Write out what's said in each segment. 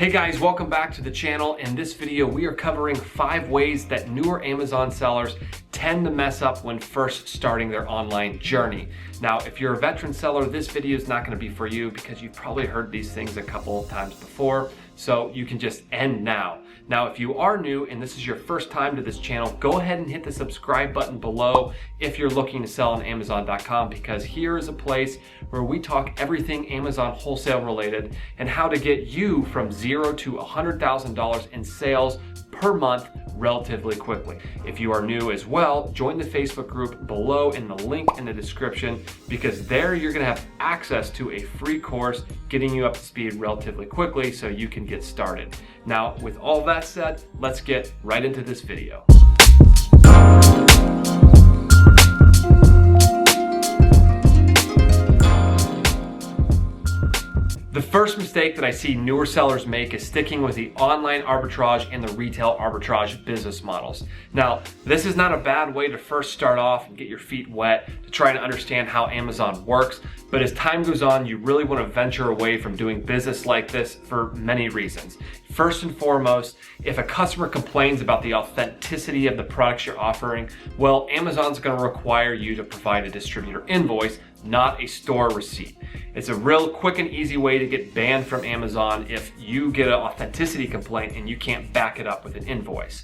Hey guys, welcome back to the channel. In this video, we are covering 5 ways that newer Amazon sellers tend to mess up when first starting their online journey. Now, if you're a veteran seller, this video is not going to be for you because you've probably heard these things a couple of times before, so you can just end now. Now, if you are new and this is your first time to this channel, go ahead and hit the subscribe button below if you're looking to sell on Amazon.com, because here is a place where we talk everything Amazon wholesale related and how to get you from $0 to $100,000 in sales per month relatively quickly. If you are new as well, join the Facebook group below in the link in the description, because there you're going to have access to a free course getting you up to speed relatively quickly so you can get started. Now, with all that said, let's get right into this video. The first mistake that I see newer sellers make is sticking with the online arbitrage and the retail arbitrage business models. Now, this is not a bad way to first start off and get your feet wet to try and understand how Amazon works, but as time goes on, you really want to venture away from doing business like this for many reasons. First and foremost, if a customer complains about the authenticity of the products you're offering, well, Amazon's going to require you to provide a distributor invoice, not a store receipt. It's a real quick and easy way to get banned from Amazon if you get an authenticity complaint and you can't back it up with an invoice.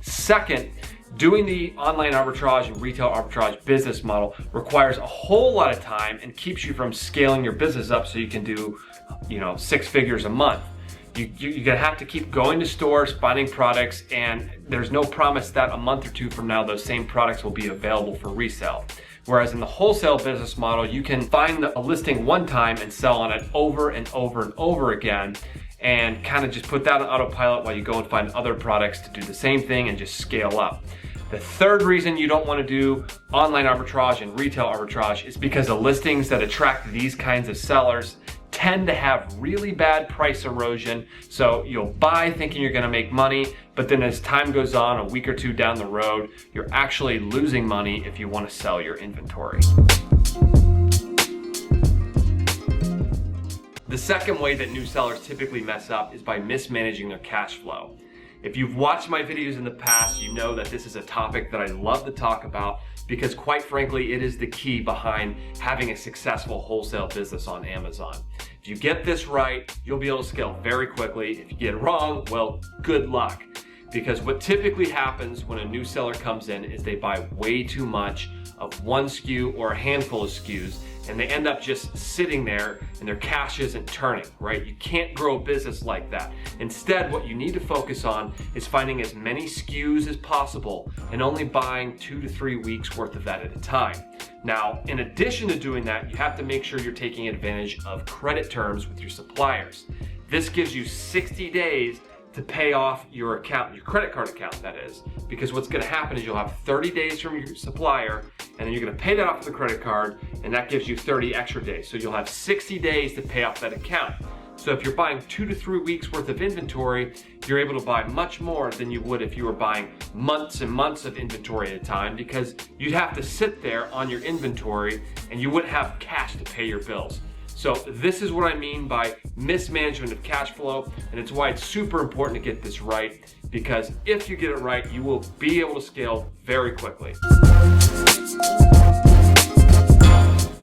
Second, doing the online arbitrage and retail arbitrage business model requires a whole lot of time and keeps you from scaling your business up so you can do, 6 figures a month. You're gonna have to keep going to stores, finding products, and there's no promise that a month or two from now those same products will be available for resale. Whereas in the wholesale business model, you can find a listing one time and sell on it over and over and over again, and kind of just put that on autopilot while you go and find other products to do the same thing and just scale up. The third reason you don't want to do online arbitrage and retail arbitrage is because the listings that attract these kinds of sellers tend to have really bad price erosion. So you'll buy thinking you're going to make money, but then as time goes on, a week or two down the road, you're actually losing money if you want to sell your inventory. The second way that new sellers typically mess up is by mismanaging their cash flow. If you've watched my videos in the past, you know that this is a topic that I love to talk about because, quite frankly, it is the key behind having a successful wholesale business on Amazon. If you get this right, you'll be able to scale very quickly. If you get it wrong, well, good luck. Because what typically happens when a new seller comes in is they buy way too much of one SKU or a handful of SKUs, and they end up just sitting there and their cash isn't turning, right? You can't grow a business like that. Instead, what you need to focus on is finding as many SKUs as possible and only buying 2 to 3 weeks worth of that at a time. Now, in addition to doing that, you have to make sure you're taking advantage of credit terms with your suppliers. This gives you 60 days to pay off your account, your credit card account, that is. Because what's gonna happen is you'll have 30 days from your supplier, and then you're gonna pay that off with the credit card, and that gives you 30 extra days. So you'll have 60 days to pay off that account. So if you're buying 2 to 3 weeks worth of inventory, you're able to buy much more than you would if you were buying months and months of inventory at a time, because you'd have to sit there on your inventory and you wouldn't have cash to pay your bills. So this is what I mean by mismanagement of cash flow, and it's why it's super important to get this right, because if you get it right, you will be able to scale very quickly.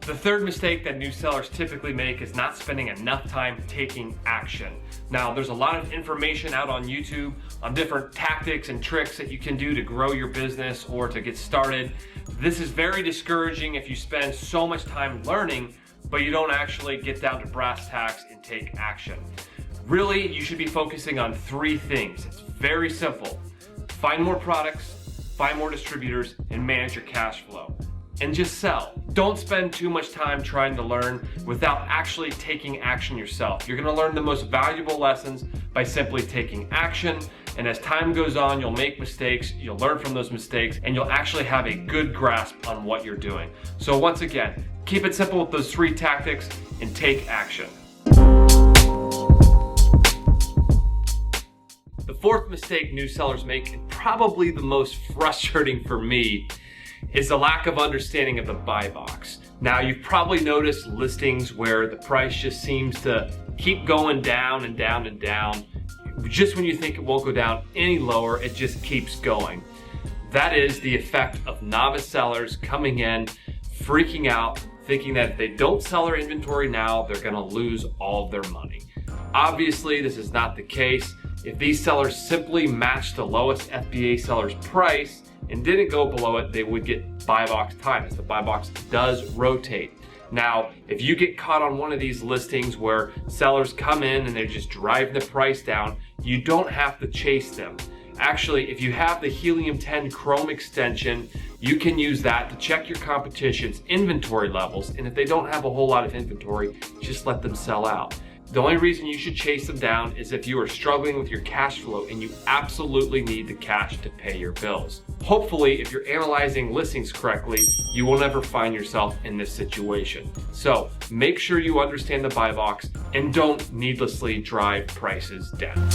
The third mistake that new sellers typically make is not spending enough time taking action. Now, there's a lot of information out on YouTube on different tactics and tricks that you can do to grow your business or to get started. This is very discouraging if you spend so much time learning, but you don't actually get down to brass tacks and take action. Really, you should be focusing on 3 things. It's very simple. Find more products, find more distributors, and manage your cash flow. And just sell. Don't spend too much time trying to learn without actually taking action yourself. You're gonna learn the most valuable lessons by simply taking action, and as time goes on, you'll make mistakes, you'll learn from those mistakes, and you'll actually have a good grasp on what you're doing. So once again, keep it simple with those 3 tactics and take action. The fourth mistake new sellers make, and probably the most frustrating for me, is the lack of understanding of the buy box. Now, you've probably noticed listings where the price just seems to keep going down and down and down, just when you think it won't go down any lower, it just keeps going. That is the effect of novice sellers coming in, freaking out, thinking that if they don't sell their inventory now, they're gonna lose all of their money. Obviously, this is not the case. If these sellers simply matched the lowest FBA seller's price and didn't go below it, they would get buy box time, as the buy box does rotate. Now, if you get caught on one of these listings where sellers come in and they're just driving the price down, you don't have to chase them. Actually, if you have the Helium 10 Chrome extension, you can use that to check your competition's inventory levels, and if they don't have a whole lot of inventory, just let them sell out. The only reason you should chase them down is if you are struggling with your cash flow and you absolutely need the cash to pay your bills. Hopefully, if you're analyzing listings correctly, you will never find yourself in this situation. So make sure you understand the buy box and don't needlessly drive prices down.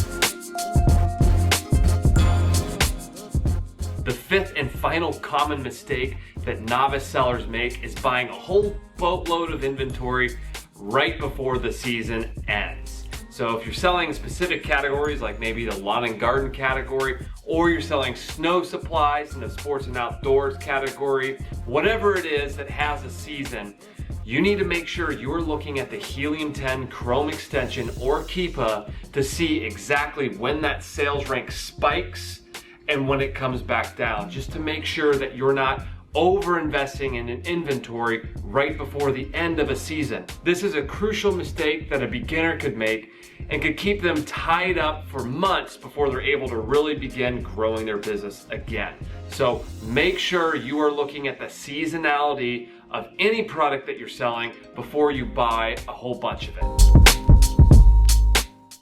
The fifth and final common mistake that novice sellers make is buying a whole boatload of inventory right before the season ends. So if you're selling specific categories like maybe the lawn and garden category, or you're selling snow supplies in the sports and outdoors category, whatever it is that has a season, you need to make sure you're looking at the Helium 10 Chrome extension or Keepa to see exactly when that sales rank spikes and when it comes back down, just to make sure that you're not over-investing in an inventory right before the end of a season. This is a crucial mistake that a beginner could make and could keep them tied up for months before they're able to really begin growing their business again. So make sure you are looking at the seasonality of any product that you're selling before you buy a whole bunch of it.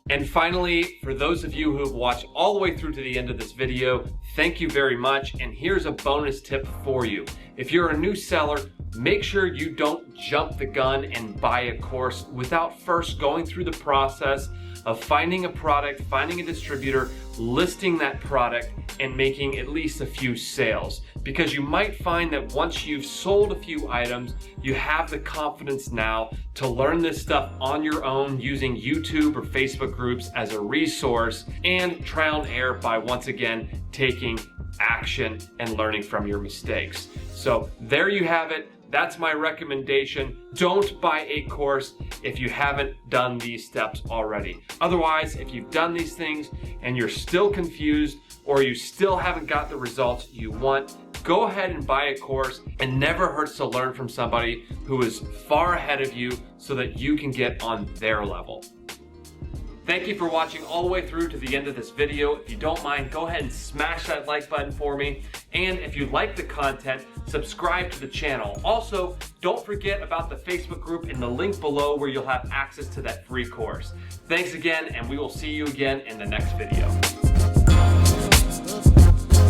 And finally, for those of you who have watched all the way through to the end of this video, thank you very much. And here's a bonus tip for you. If you're a new seller, make sure you don't jump the gun and buy a course without first going through the process of finding a product, finding a distributor, listing that product, and making at least a few sales. Because you might find that once you've sold a few items, you have the confidence now to learn this stuff on your own using YouTube or Facebook groups as a resource, and trial and error by once again taking action and learning from your mistakes. So there you have it. That's my recommendation. Don't buy a course if you haven't done these steps already. Otherwise, if you've done these things and you're still confused or you still haven't got the results you want, go ahead and buy a course. It never hurts to learn from somebody who is far ahead of you so that you can get on their level. Thank you for watching all the way through to the end of this video. If you don't mind, go ahead and smash that like button for me. And if you like the content, subscribe to the channel. Also, don't forget about the Facebook group in the link below where you'll have access to that free course. Thanks again, and we will see you again in the next video.